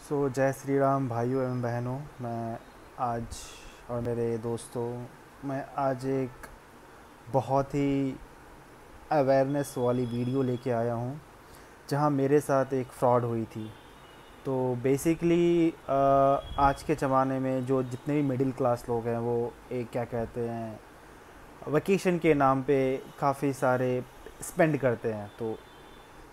जय श्री राम भाइयों एवं बहनों। मैं आज और मेरे दोस्तों, मैं आज एक बहुत ही अवेयरनेस वाली वीडियो लेके आया हूँ जहाँ मेरे साथ एक फ़्रॉड हुई थी। तो बेसिकली आज के ज़माने में जो जितने भी मिडिल क्लास लोग हैं वो एक क्या कहते हैं, वेकेशन के नाम पे काफ़ी सारे स्पेंड करते हैं। तो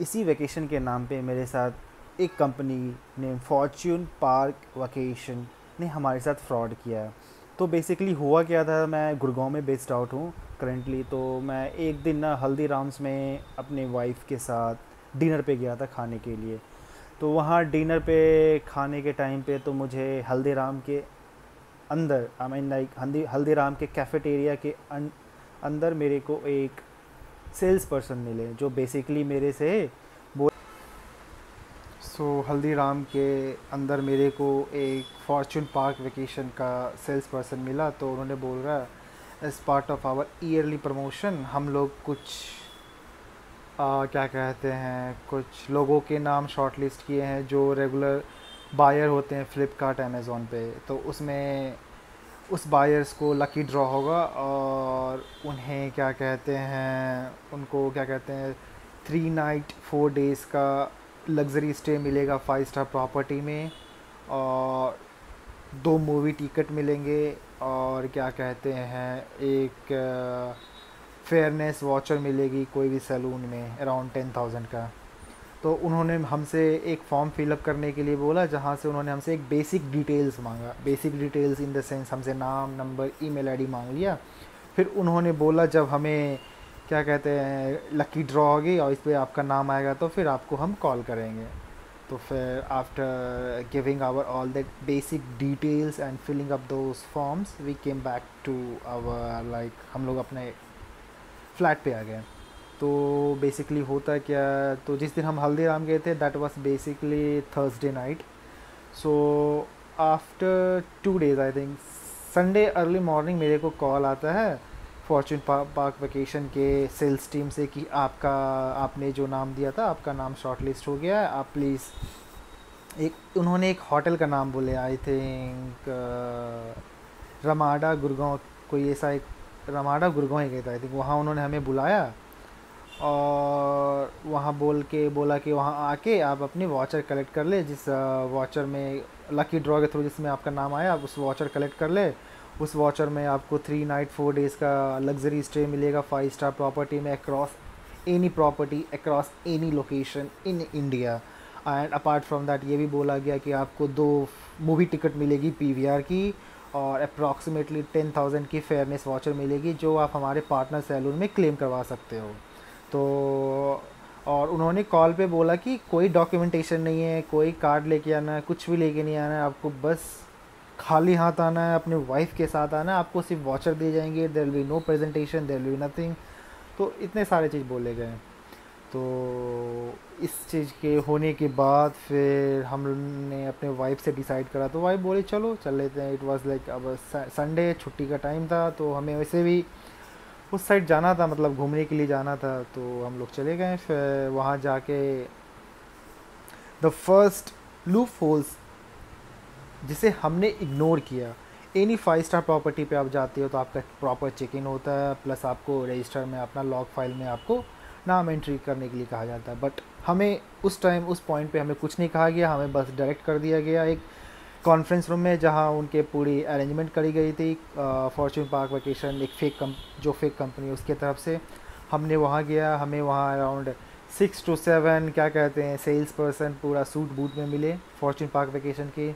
इसी वेकेशन के नाम पे मेरे साथ एक कंपनी ने फॉर्च्यून पार्क वेकेशन ने हमारे साथ फ्रॉड किया है। तो बेसिकली हुआ क्या था, मैं गुड़गांव में बेस्ड आउट हूँ करेंटली। तो मैं एक दिन ना हल्दीराम्स में अपने वाइफ के साथ डिनर पे गया था खाने के लिए। तो वहाँ डिनर पे खाने के टाइम पे तो मुझे हल्दीराम के अंदर आई मीन लाइक हल्दीराम के कैफेटेरिया के अंदर मेरे को एक सेल्स पर्सन मिले जो बेसिकली मेरे से हल्दीराम के अंदर मेरे को एक फॉर्च्यून पार्क वेकेशन का सेल्स पर्सन मिला। तो उन्होंने बोल रहा है as part of our yearly promotion हम लोग कुछ क्या कहते हैं, कुछ लोगों के नाम शॉर्ट लिस्ट किए हैं जो रेगुलर बायर होते हैं फ्लिपकार्ट अमेज़ॉन पे। तो उसमें उस बायर्स को लकी ड्रॉ होगा और उन्हें क्या कहते हैं, उनको क्या कहते हैं 3 नाइट 4 डेज़ का लग्जरी स्टे मिलेगा 5 स्टार प्रॉपर्टी में, और 2 मूवी टिकट मिलेंगे, और क्या कहते हैं एक फेयरनेस वॉचर मिलेगी कोई भी सैलून में अराउंड 10,000 का। तो उन्होंने हमसे एक फॉर्म फिलअप करने के लिए बोला जहाँ से उन्होंने हमसे एक बेसिक डिटेल्स मांगा। Basic details in the sense हमसे नाम, नंबर, ईमेल आईडी मांग लिया। फिर उन्होंने बोला जब हमें क्या कहते हैं लकी ड्रॉ होगी और इस पर आपका नाम आएगा तो फिर आपको हम कॉल करेंगे। तो फिर after giving our all the basic details and filling up those forms we came back to our like हम लोग अपने फ्लैट पे आ गए। तो बेसिकली होता क्या, तो जिस दिन हम हल्दीराम गए थे that was basically Thursday night. So after 2 days I think Sunday early morning मेरे को कॉल आता है फॉर्च्यून पार्क वेकेशन के सेल्स टीम से कि आपने जो नाम दिया था आपका नाम शॉर्ट लिस्ट हो गया है, आप प्लीज़ उन्होंने एक होटल का नाम बोले, आई थिंक रमाडा गुड़गांव, कोई ऐसा एक रमाडा गुड़गांव ही गया था आई थिंक। वहाँ उन्होंने हमें बुलाया और वहाँ बोला कि वहाँ आके आप अपनी वॉचर कलेक्ट कर ले, जिस वॉचर में लकी ड्रॉ के थ्रू जिसमें आपका नाम आया आप उस वॉचर कलेक्ट कर ले। उस वॉचर में आपको 3 नाइट 4 डेज़ का लग्जरी स्टे मिलेगा 5 स्टार प्रॉपर्टी में across any property across any location in India. And apart from that ये भी बोला गया कि आपको 2 मूवी टिकट मिलेगी पीवीआर की, और अप्रॉक्सीमेटली 10,000 की फेयरनेस वॉचर मिलेगी जो आप हमारे पार्टनर सैलून में क्लेम करवा सकते हो। तो और उन्होंने कॉल पे बोला कि कोई डॉक्यूमेंटेशन नहीं है, कोई कार्ड लेके आना है, कुछ भी लेके नहीं आना है, आपको बस खाली हाथ आना है, अपने वाइफ के साथ आना है, आपको सिर्फ वॉचर दिए जाएंगे, there will be no presentation, there will be nothing. तो इतने सारे चीज़ बोले गए। तो इस चीज़ के होने के बाद फिर हमने अपने वाइफ से डिसाइड करा। तो वाइफ बोली चलो चल लेते हैं। इट वाज लाइक अब संडे छुट्टी का टाइम था, तो हमें वैसे भी उस साइड जाना था, मतलब घूमने के लिए जाना था। तो हम लोग चले गए। फिर वहाँ जाके द फर्स्ट लूप होल्स जिसे हमने इग्नोर किया, एनी 5 स्टार प्रॉपर्टी पे आप जाते हो तो आपका प्रॉपर चेक इन होता है, प्लस आपको रजिस्टर में अपना लॉग फाइल में आपको नाम एंट्री करने के लिए कहा जाता है। बट हमें उस टाइम उस पॉइंट पे हमें कुछ नहीं कहा गया, हमें बस डायरेक्ट कर दिया गया एक कॉन्फ्रेंस रूम में जहाँ उनके पूरी अरेंजमेंट करी गई थी फॉर्च्यून पार्क वेकेशन एक फेक कंपनी उसके तरफ से। हमने वहाँ गया, हमें वहाँ अराउंड 6 to 7 क्या कहते हैं सेल्स पर्सन पूरा सूट बूट में मिले फॉर्च्यून पार्क वेकेशन के।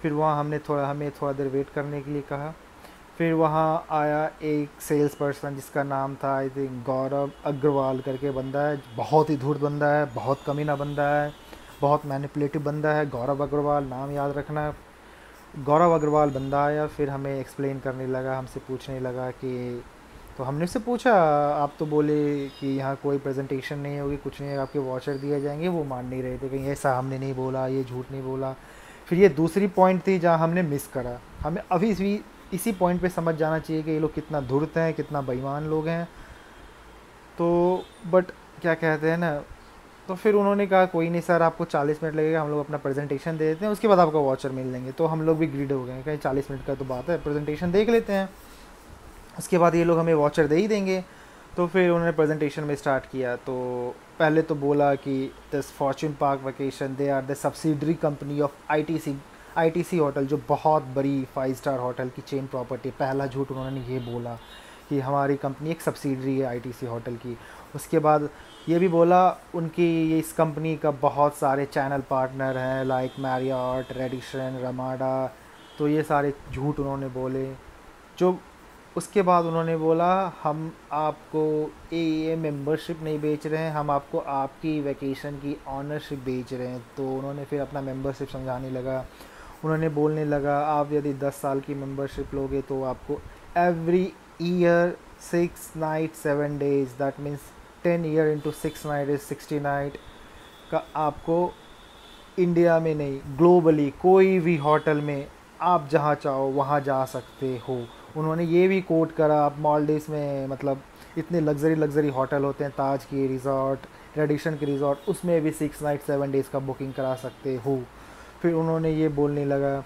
फिर वहाँ हमें थोड़ा देर वेट करने के लिए कहा। फिर वहाँ आया एक सेल्स पर्सन जिसका नाम था आई थिंक गौरव अग्रवाल करके बंदा है, बहुत ही धूर्त बंदा है, बहुत कमीना बंदा है, बहुत मैनिपुलेटिव बंदा है। गौरव अग्रवाल नाम याद रखना। गौरव अग्रवाल बंदा आया, फिर हमें एक्सप्लेन करने लगा, हमसे पूछने लगा कि, तो हमने उससे पूछा आप तो बोले कि यहाँ कोई प्रेजेंटेशन नहीं होगी, कुछ नहीं है, आपके वॉचर दिए जाएंगे। वो मान नहीं रहे थे, कहीं ऐसा हमने नहीं बोला, ये झूठ नहीं बोला। फिर ये दूसरी पॉइंट थी जहाँ हमने मिस करा। हमें अभी भी इसी पॉइंट पे समझ जाना चाहिए कि ये लोग कितना धूर्त हैं, कितना बेईमान लोग हैं। तो बट क्या कहते हैं ना, तो फिर उन्होंने कहा कोई नहीं सर, आपको 40 मिनट लगेगा, हम लोग अपना प्रेजेंटेशन दे देते हैं, उसके बाद आपका वाचर मिल लेंगे। तो हम लोग भी ग्रीड हो गए, कहीं 40 मिनट का तो बात है, प्रेजेंटेशन देख लेते हैं, उसके बाद ये लोग हमें वाचर दे ही देंगे। तो फिर उन्होंने प्रेजेंटेशन में स्टार्ट किया। तो पहले तो बोला कि this Fortune Park Vacation they are the subsidiary company of ITC hotel, जो बहुत बड़ी 5 स्टार होटल की चेन प्रॉपर्टी। पहला झूठ उन्होंने ये बोला कि हमारी कंपनी एक सब्सिडरी है आईटीसी होटल की। उसके बाद ये भी बोला उनकी इस कंपनी का बहुत सारे चैनल पार्टनर हैं, लाइक मैरियट, रेडिसन, रमाडा। तो ये सारे झूठ उन्होंने बोले। जो उसके बाद उन्होंने बोला हम आपको ए मेंबरशिप नहीं बेच रहे हैं, हम आपको आपकी वैकेशन की ऑनरशिप बेच रहे हैं। तो उन्होंने फिर अपना मेंबरशिप समझाने लगा। उन्होंने बोलने लगा आप यदि 10 साल की मेंबरशिप लोगे तो आपको every year 6 night 7 days, that means 10 year into 6 night is 60 night का आपको इंडिया में नहीं, ग्लोबली कोई भी होटल में आप जहाँ चाहो वहाँ जा सकते हो। उन्होंने ये भी कोट करा, आप मालदीव्स में मतलब इतने लग्जरी होटल होते हैं, ताज की रिज़ॉर्ट, रेडिसन की रिज़ॉर्ट, उसमें भी 6 नाइट 7 डेज़ का बुकिंग करा सकते हो। फिर उन्होंने ये बोलने लगा,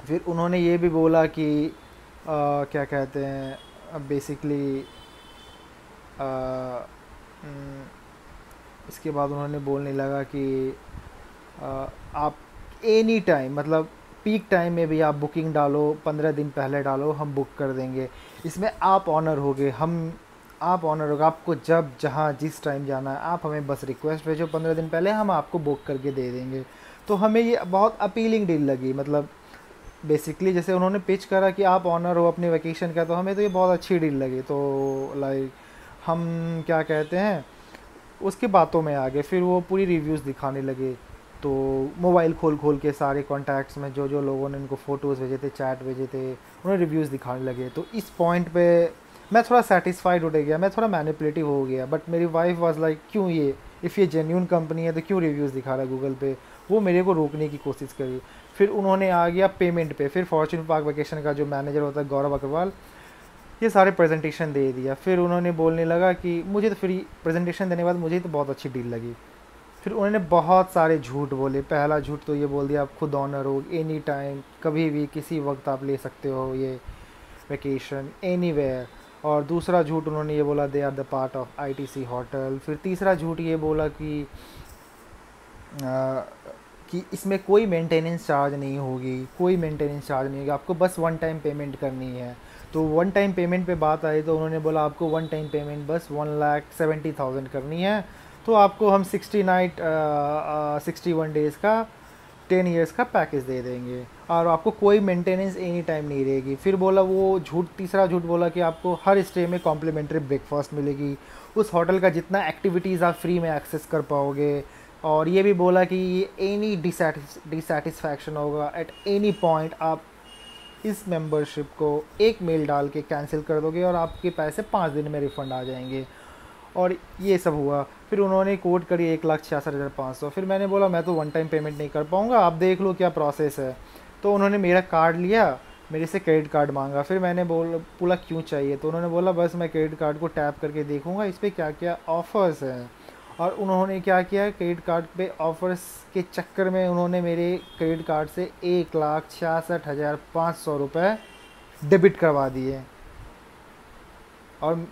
फिर उन्होंने ये भी बोला कि क्या कहते हैं बेसिकली इसके बाद उन्होंने बोलने लगा कि आप एनी टाइम मतलब पीक टाइम में भी आप बुकिंग डालो, 15 दिन पहले डालो, हम बुक कर देंगे। इसमें आप ऑनर होगे, आप ऑनर होगा, आपको जब जहाँ जिस टाइम जाना है आप हमें बस रिक्वेस्ट भेजो 15 दिन पहले, हम आपको बुक करके दे देंगे। तो हमें ये बहुत अपीलिंग डील लगी। मतलब बेसिकली जैसे उन्होंने पिच करा कि आप ऑनर हो अपनी वैकेशन का, तो हमें तो ये बहुत अच्छी डील लगी। तो लाइक हम क्या कहते हैं उसकी बातों में आ गए। फिर वो पूरी रिव्यूज़ दिखाने लगे। तो मोबाइल खोल के सारे कॉन्टैक्ट्स में जो जो लोगों ने इनको फ़ोटोज़ भेजे थे, चैट भेजे थे, उन्हें रिव्यूज़ दिखाने लगे। तो इस पॉइंट पे मैं थोड़ा सेटिस्फाइड हो गया, मैं थोड़ा मैनिपुलेटिव हो गया। बट मेरी वाइफ वाज लाइक क्यों ये, इफ़ ये जेन्यून कंपनी है तो क्यों रिव्यूज़ दिखा रहा है गूगल पे। वो मेरे को रोकने की कोशिश करी। फिर उन्होंने आ गया पेमेंट पे। फिर फॉर्चून पार्क वेकेशन का जो मैनेजर होता है गौरव अग्रवाल, ये सारे प्रेजेंटेशन दे दिया। फिर उन्होंने बोलने लगा कि मुझे तो फिर प्रेजेंटेशन देने के बाद मुझे तो बहुत अच्छी डील लगी। फिर उन्होंने बहुत सारे झूठ बोले। पहला झूठ तो ये बोल दिया आप खुद ऑनर हो, एनी टाइम कभी भी किसी वक्त आप ले सकते हो ये वैकेशन एनीवेयर। और दूसरा झूठ उन्होंने ये बोला they are the part of ITC hotel. फिर तीसरा झूठ ये बोला कि इसमें कोई मेंटेनेंस चार्ज नहीं होगी, कोई मेंटेनेंस चार्ज नहीं होगी, आपको बस वन टाइम पेमेंट करनी है। तो वन टाइम पेमेंट पे बात आई तो उन्होंने बोला आपको वन टाइम पेमेंट बस 1,70,000 करनी है, तो आपको हम 61 डेज़ का 10 ईयर्स का पैकेज दे देंगे और आपको कोई मेंटेनेंस एनी टाइम नहीं रहेगी। फिर बोला वो तीसरा झूठ बोला कि आपको हर स्टे में कॉम्प्लीमेंट्री ब्रेकफास्ट मिलेगी, उस होटल का जितना एक्टिविटीज़ आप फ्री में एक्सेस कर पाओगे। और ये भी बोला कि एनी डिसैटिस्फैक्शन होगा एट एनी पॉइंट, आप इस मेंबरशिप को एक मेल डाल के कैंसिल कर दोगे और आपके पैसे 5 दिन में रिफ़ंड आ जाएंगे। और ये सब हुआ। फिर उन्होंने कोट करी 1,66,500। फिर मैंने बोला मैं तो वन टाइम पेमेंट नहीं कर पाऊँगा, आप देख लो क्या प्रोसेस है। तो उन्होंने मेरा कार्ड लिया, मेरे से क्रेडिट कार्ड मांगा। फिर मैंने बोला क्यों चाहिए, तो उन्होंने बोला बस मैं क्रेडिट कार्ड को टैप करके देखूँगा इस पर क्या क्या ऑफ़र्स हैं। और उन्होंने क्या किया, क्रेडिट कार्ड पे ऑफ़र्स के चक्कर में उन्होंने मेरे क्रेडिट कार्ड से 1,66,500 रुपये डेबिट करवा दिए। और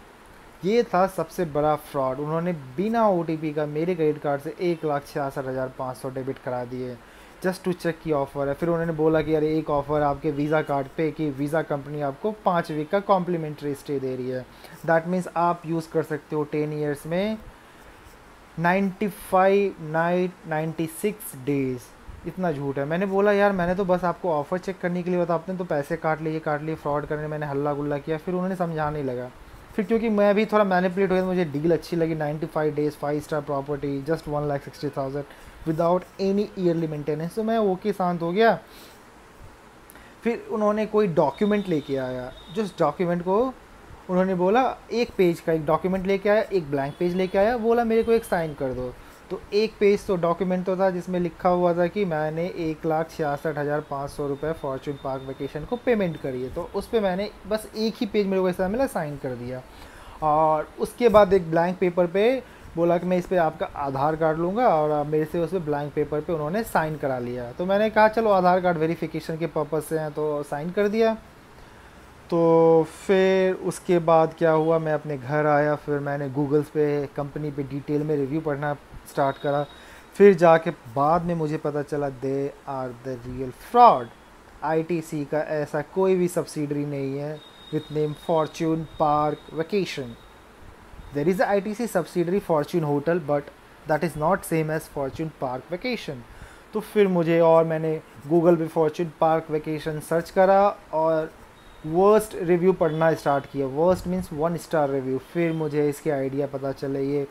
ये था सबसे बड़ा फ्रॉड। उन्होंने बिना ओटीपी का मेरे क्रेडिट कार्ड से 1,66,500 डेबिट करा दिए जस्ट टू चेक की ऑफ़र है। फिर उन्होंने बोला कि अरे एक ऑफ़र आपके वीज़ा कार्ड पे कि वीज़ा कंपनी आपको 5 वीक का कॉम्प्लीमेंट्री स्टे दे रही है, दैट मीन्स आप यूज़ कर सकते हो 10 ईयर्स में 95 नाइट 96 डेज़। इतना झूठ है। मैंने बोला यार मैंने तो बस आपको ऑफ़र चेक करने के लिए बताया, आपने तो पैसे काट लिए फ्रॉड करने। मैंने हल्ला गुल्ला किया। फिर उन्होंने समझाने लगा। फिर क्योंकि मैं भी थोड़ा मैनिपुलेट हो गया, मुझे डील अच्छी लगी, 95 days 5 star property just 1,60,000 without any yearly maintenance, तो मैं ओके शांत हो गया। फिर उन्होंने कोई डॉक्यूमेंट लेके आया, जिस डॉक्यूमेंट को उन्होंने बोला एक पेज का एक डॉक्यूमेंट लेके आया, एक ब्लैंक पेज लेके आया, बोला मेरे को एक साइन कर दो। तो एक पेज तो डॉक्यूमेंट तो था जिसमें लिखा हुआ था कि मैंने 1,66,500 रुपये फॉर्चून पार्क वेकेशन को पेमेंट करी है। तो उस पर मैंने बस एक ही पेज मेरे को ऐसा मिला, साइन कर दिया। और उसके बाद एक ब्लैंक पेपर पे बोला कि मैं इस पे आपका आधार कार्ड लूँगा, और मेरे से उस पर ब्लैंक पेपर पे उन्होंने साइन करा लिया। तो मैंने कहा चलो आधार कार्ड वेरिफिकेशन के पर्पज़ से हैं, तो साइन कर दिया। तो फिर उसके बाद क्या हुआ, मैं अपने घर आया, फिर मैंने गूगल्स पे कंपनी पे डिटेल में रिव्यू पढ़ना स्टार्ट करा। फिर जाके बाद में मुझे पता चला they are the real fraud. ITC का ऐसा कोई भी सब्सिडरी नहीं है with name Fortune Park Vacation. There is I T C subsidiary Fortune hotel, but that is not same as Fortune Park Vacation. तो फिर मुझे, और मैंने गूगल पे फॉर्च्यून पार्क वेकेशन सर्च करा और वर्स्ट रिव्यू पढ़ना स्टार्ट किया। Worst means 1 star review. फिर मुझे इसके आइडिया पता चले, ये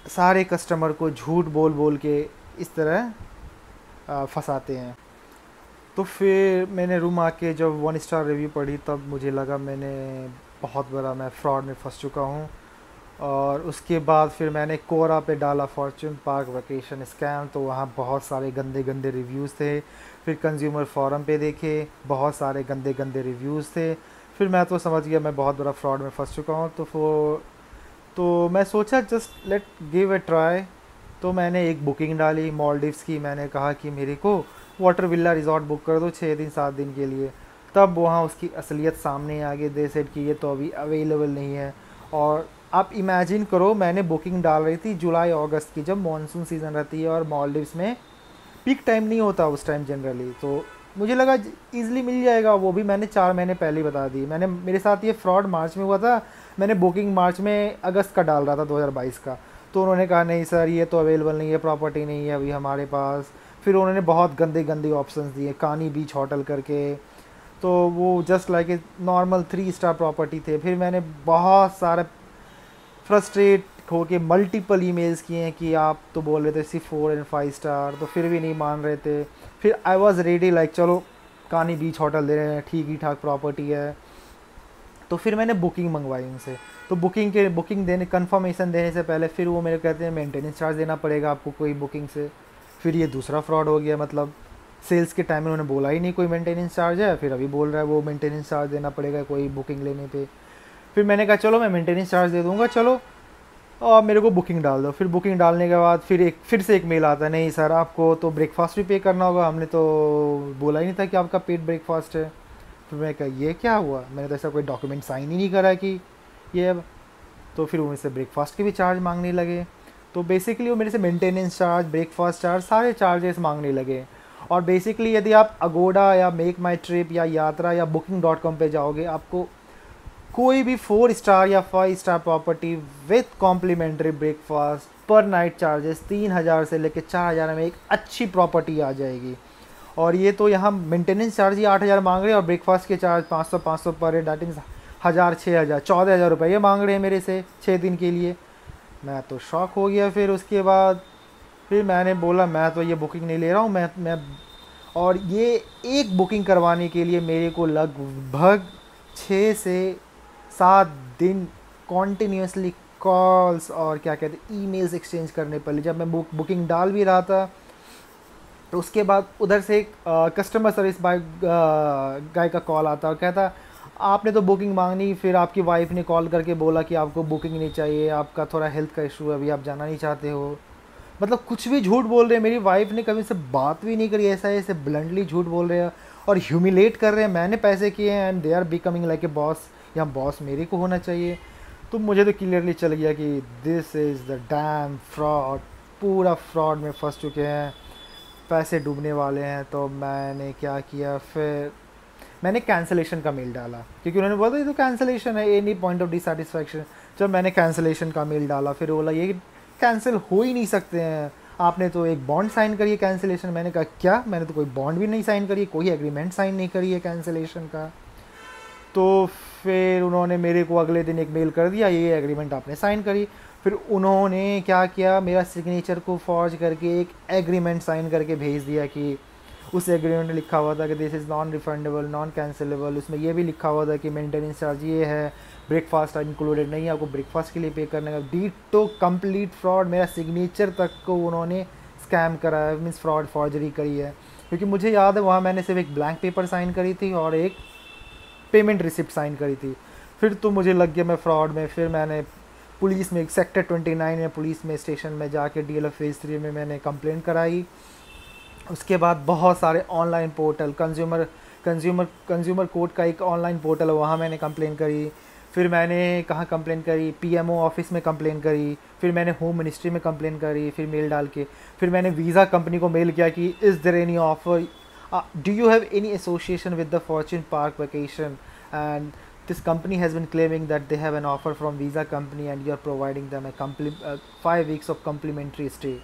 सारे कस्टमर को झूठ बोल बोल के इस तरह फंसाते हैं। तो फिर मैंने रूम आके जब 1 स्टार रिव्यू पढ़ी, तब मुझे लगा मैंने बहुत बड़ा मैं फ्रॉड में फंस चुका हूँ। और उसके बाद फिर मैंने कोरा पे डाला फॉर्च्यून पार्क वेकेशन स्कैम, तो वहाँ बहुत सारे गंदे गंदे रिव्यूज़ थे। फिर कंज्यूमर फोरम पे देखे, बहुत सारे गंदे गंदे रिव्यूज़ थे। फिर मैं तो समझ गया मैं बहुत बड़ा फ्रॉड में फंस चुका हूँ। तो मैं सोचा just let give a try. तो मैंने एक बुकिंग डाली मालदीव्स की। मैंने कहा कि मेरे को वाटर विला रिजॉर्ट बुक कर दो 6 दिन 7 दिन के लिए। तब वहाँ उसकी असलियत सामने आ गई। दे सेड कि ये तो अभी अवेलेबल नहीं है। और आप इमेजिन करो, मैंने बुकिंग डाल रही थी जुलाई अगस्त की, जब मॉनसून सीज़न रहती है और मालदीव्स में पीक टाइम नहीं होता उस टाइम जनरली। तो मुझे लगा ईज़िली मिल जाएगा, वो भी मैंने 4 महीने पहले ही बता दी। मेरे साथ ये फ्रॉड मार्च में हुआ था। मैंने बुकिंग मार्च में अगस्त का डाल रहा था 2022 का। तो उन्होंने कहा नहीं सर, ये तो अवेलेबल नहीं है, प्रॉपर्टी नहीं है अभी हमारे पास। फिर उन्होंने बहुत गंदे गंदे ऑप्शंस दिए, कानी बीच होटल करके। तो वो just like a normal 3 star property थे। फिर मैंने बहुत सारा फ्रस्ट्रेट होके मल्टीपल ईमेल्स किए हैं कि आप तो बोल रहे थे सिर्फ 4 और 5 स्टार, तो फिर भी नहीं मान रहे थे। फिर आई वॉज रेडी लाइक चलो कानी बीच होटल दे रहे हैं, ठीक ही ठाक प्रॉपर्टी है। तो फिर मैंने बुकिंग मंगवाई उनसे। तो बुकिंग देने कंफर्मेशन देने से पहले फिर वो मेरे कहते हैं मेंटेनेंस चार्ज देना पड़ेगा आपको कोई बुकिंग से। फिर ये दूसरा फ्रॉड हो गया। मतलब सेल्स के टाइम में उन्होंने बोला ही नहीं कोई मेंटेनेंस चार्ज है, फिर अभी बोल रहा है वो मेंटेनेंस चार्ज देना पड़ेगा कोई बुकिंग लेने पे। फिर मैंने कहा चलो मैं मेंटेनेंस चार्ज दे दूँगा, चलो और मेरे को बुकिंग डाल दो। फिर बुकिंग डालने के बाद फिर से एक मेल आता है, नहीं सर आपको तो ब्रेकफास्ट भी पे करना होगा, हमने तो बोला ही नहीं था कि आपका पेड ब्रेकफास्ट है। फिर मैं कहा ये क्या हुआ, मैंने तो ऐसा कोई डॉक्यूमेंट साइन ही नहीं करा कि ये। तो फिर वो मुझसे ब्रेकफास्ट के भी चार्ज मांगने लगे। तो बेसिकली वो मेरे से मेंटेनेंस चार्ज, ब्रेकफास्ट चार्ज, सारे चार्जेस मांगने लगे। और बेसिकली यदि आप अगोडा या मेक माई ट्रिप या यात्रा या booking.com पे जाओगे, आपको कोई भी 4 स्टार या 5 star property with complimentary breakfast पर नाइट चार्जेस 3000 से लेकर 4000 में एक अच्छी प्रॉपर्टी आ जाएगी। और ये तो यहाँ मेंटेनेंस चार्ज ही 8000 मांग रहे हैं और ब्रेकफास्ट के charge 500 per day, that means 1000 6000 14000 रुपये ये मांग रहे हैं मेरे से 6 दिन के लिए। मैं तो शॉक हो गया। फिर उसके बाद फिर मैंने बोला मैं तो ये बुकिंग नहीं ले रहा हूँ। मैं और ये एक बुकिंग करवाने के लिए मेरे को लगभग 6 से 7 दिन कॉन्टीन्यूसली कॉल्स और क्या कहते हैं ईमेल्स एक्सचेंज करने पड़े। जब मैं बुकिंग डाल भी रहा था, तो उसके बाद उधर से एक कस्टमर सर्विस गाय का कॉल आता और कहता आपने तो बुकिंग मांगनी, फिर आपकी वाइफ ने कॉल करके बोला कि आपको बुकिंग नहीं चाहिए, आपका थोड़ा हेल्थ का इशू है, अभी आप जाना नहीं चाहते हो। मतलब कुछ भी झूठ बोल रहे हैं। मेरी वाइफ ने कभी से बात भी नहीं करी, ऐसे ब्लंटली झूठ बोल रहे हैं और ह्यूमिलेट कर रहे हैं। मैंने पैसे किए हैं and they are becoming like a boss, या बॉस मेरे को होना चाहिए। तो मुझे तो क्लियरली चल गया कि this is the dam fraud. पूरा फ्रॉड में फंस चुके हैं, पैसे डूबने वाले हैं। तो मैंने क्या किया, फिर मैंने कैंसिलेशन का मेल डाला क्योंकि उन्होंने बोला ये तो कैंसिलेशन है, एनी पॉइंट ऑफ डिसैटिस्फैक्शन। जब मैंने कैंसिलेशन का मेल डाला, फिर बोला ये कैंसिल हो ही नहीं सकते हैं, आपने तो एक बॉन्ड साइन करी है कैंसिलेशन। मैंने कहा क्या, मैंने तो कोई बॉन्ड भी नहीं साइन करी, कोई एग्रीमेंट साइन नहीं करी है कैंसिलेशन का। तो फिर उन्होंने मेरे को अगले दिन एक मेल कर दिया, ये एग्रीमेंट आपने साइन करी। फिर उन्होंने क्या किया, मेरा सिग्नेचर को फॉर्ज करके एक एग्रीमेंट साइन करके भेज दिया कि उस एग्रीमेंट में लिखा हुआ था कि this is non refundable, non cancellable. उसमें ये भी लिखा हुआ था कि मेंटेनेंस चार्ज ये है, ब्रेकफास्ट इंक्लूडेड नहीं है, आपको ब्रेकफास्ट के लिए पे करने का। डीटो कंप्लीट फ्रॉड, मेरा सिग्नेचर तक को उन्होंने स्कैम करा है, मीन्स फ्रॉड फॉर्जरी करी है। क्योंकि मुझे याद है वहाँ मैंने सिर्फ एक ब्लैंक पेपर साइन करी थी और एक पेमेंट रिसिप्ट साइन करी थी। फिर तो मुझे लग गया मैं फ्रॉड में। फिर मैंने पुलिस में सेक्टर 29 में पुलिस में स्टेशन में जाके DLF फेज़ 3 में मैंने कंप्लेंट कराई। उसके बाद बहुत सारे ऑनलाइन पोर्टल, कंज्यूमर कोर्ट का एक ऑनलाइन पोर्टल है, वहाँ मैंने कंप्लेंट करी। फिर मैंने कहाँ कंप्लेंट करी, PMO ऑफिस में कंप्लेंट करी। फिर मैंने होम मिनिस्ट्री में कंप्लेंट करी, फिर मेल डाल के। फिर मैंने वीज़ा कंपनी को मेल किया कि is there any offer, do you have any association with the Fortune Park Vacation, and this company has been claiming that they have an offer from visa company and you are providing them a 5 weeks of complimentary stay।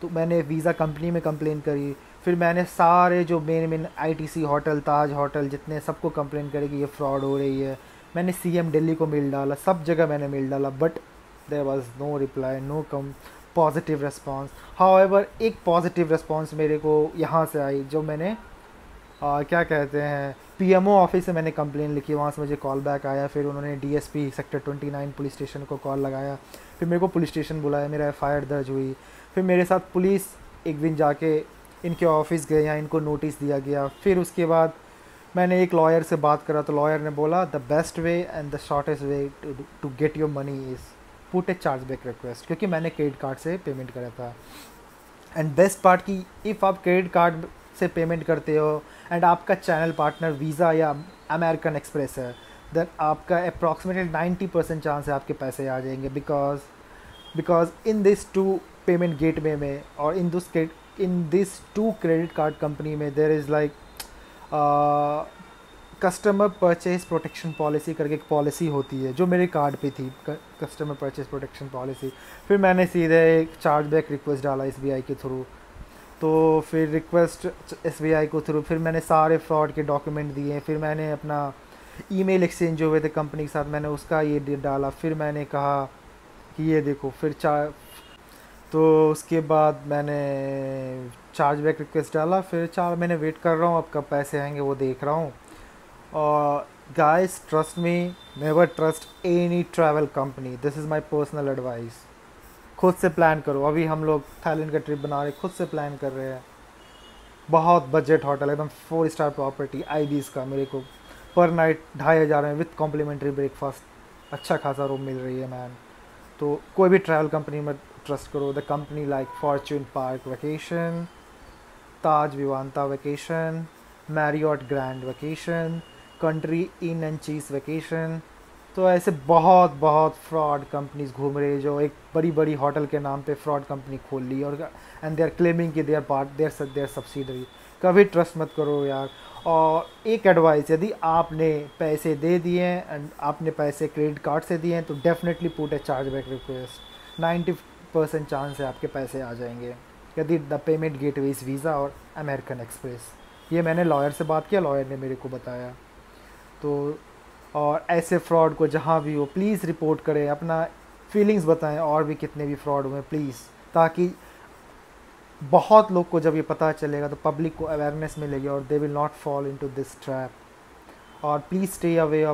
तो मैंने visa company में complain करी। फिर मैंने सारे जो main ITC hotel, ताज hotel, जितने सबको कंप्लेन करी कि ये फ्रॉड हो रही है। मैंने CM दिल्ली को मेल डाला, सब जगह मैंने मेल डाला, but there was no reply, no positive response. However एक पॉजिटिव रिस्पांस मेरे को यहाँ से आई, जो मैंने क्या कहते हैं PMO ऑफिस से मैंने कंप्लेन लिखी, वहाँ से मुझे कॉल बैक आया। फिर उन्होंने DSP सेक्टर 29 पुलिस स्टेशन को कॉल लगाया। फिर मेरे को पुलिस स्टेशन बुलाया, मेरा FIR दर्ज हुई। फिर मेरे साथ पुलिस एक दिन जाके इनके ऑफिस गए, या इनको नोटिस दिया गया। फिर उसके बाद मैंने एक लॉयर से बात करा, तो लॉयर ने बोला the best way and the shortest way to get your money is put a chargeback request, क्योंकि मैंने क्रेडिट कार्ड से पेमेंट करा था। एंड बेस्ट पार्ट की, इफ़ आप क्रेडिट कार्ड से पेमेंट करते हो एंड आपका चैनल पार्टनर वीज़ा या अमेरिकन एक्सप्रेस है, देन आपका अप्रॉक्सीमेटली 90% चांस है आपके पैसे आ जाएंगे। Because in this two payment gateway में और in this to credit card company में there is like customer purchase protection policy करके एक पॉलिसी होती है, जो मेरे कार्ड पे थी, कस्टमर परचेज प्रोटेक्शन पॉलिसी। फिर मैंने सीधे एक चार्जबैक रिक्वेस्ट डाला SBI के थ्रू। तो फिर रिक्वेस्ट SBI को थ्रू, फिर मैंने सारे फ्रॉड के डॉक्यूमेंट दिए। फिर मैंने अपना ईमेल एक्सचेंज जो हुए थे कंपनी के साथ, मैंने उसका ये डाला। फिर मैंने कहा कि ये देखो, फिर तो उसके बाद मैंने चार्जबैक रिक्वेस्ट डाला। फिर 4 महीने वेट कर रहा हूँ, अब कब पैसे आएंगे वो देख रहा हूँ। और guys trust me, never trust any travel company, this is my personal advice. खुद से प्लान करो। अभी हम लोग थाईलैंड का ट्रिप बना रहे, खुद से प्लान कर रहे हैं। बहुत बजट होटल, एकदम 4 स्टार प्रॉपर्टी IB's का, मेरे को पर नाइट 2500 में विथ कॉम्प्लीमेंट्री ब्रेकफास्ट, अच्छा खासा रूम मिल रही है मैन। तो कोई भी ट्रैवल कंपनी में ट्रस्ट करो। The company like Fortune Park vacation, Taj Vivanta vacation, Marriott grand vacation, country in and cheese vacation. तो ऐसे बहुत फ्रॉड कंपनीज घूम रही है, जो एक बड़ी होटल के नाम पे फ्रॉड कंपनी खोल ली और एंड दे आर क्लेमिंग कि देयर सब्सिडरी। कभी ट्रस्ट मत करो यार। और एक एडवाइस, यदि आपने पैसे दे दिए एंड आपने पैसे क्रेडिट कार्ड से दिए हैं, तो definitely put a chargeback request. 90% chance है आपके पैसे आ जाएंगे, यदि the payment gateway is visa और अमेरिकन एक्सप्रेस। ये मैंने लॉयर से बात किया, लॉयर ने मेरे को बताया। तो और ऐसे फ्रॉड को जहाँ भी हो प्लीज़ रिपोर्ट करें, अपना फीलिंग्स बताएं, और भी कितने भी फ्रॉड हुए प्लीज़, ताकि बहुत लोग को जब ये पता चलेगा तो पब्लिक को अवेयरनेस मिलेगी और they will not fall into this trap. और please stay away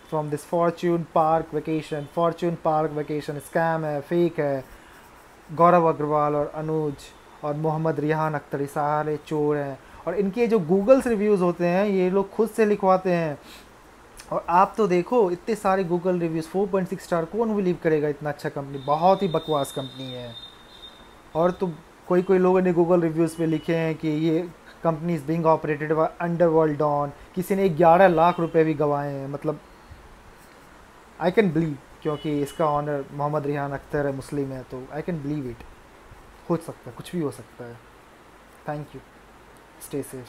from this Fortune Park vacation scam है, फेक है। गौरव अग्रवाल और अनुज और मोहम्मद रिहान अख्तर सारे चोर हैं, और इनके जो गूगल्स रिव्यूज़ होते हैं ये लोग खुद से लिखवाते हैं। और आप तो देखो इतने सारे गूगल रिव्यूज़, 4.6 स्टार, कौन बिलीव करेगा इतना अच्छा कंपनी, बहुत ही बकवास कंपनी है। और तो कोई लोगों ने गूगल रिव्यूज़ पे लिखे हैं कि ये company is being operated by underworld don, किसी ने 11 लाख रुपए भी गंवाए हैं। मतलब आई कैन बिलीव, क्योंकि इसका ऑनर मोहम्मद रिहान अख्तर है, मुस्लिम है, तो आई कैन बिलीव इट। हो सकता है, कुछ भी हो सकता है। Thank you, stay safe.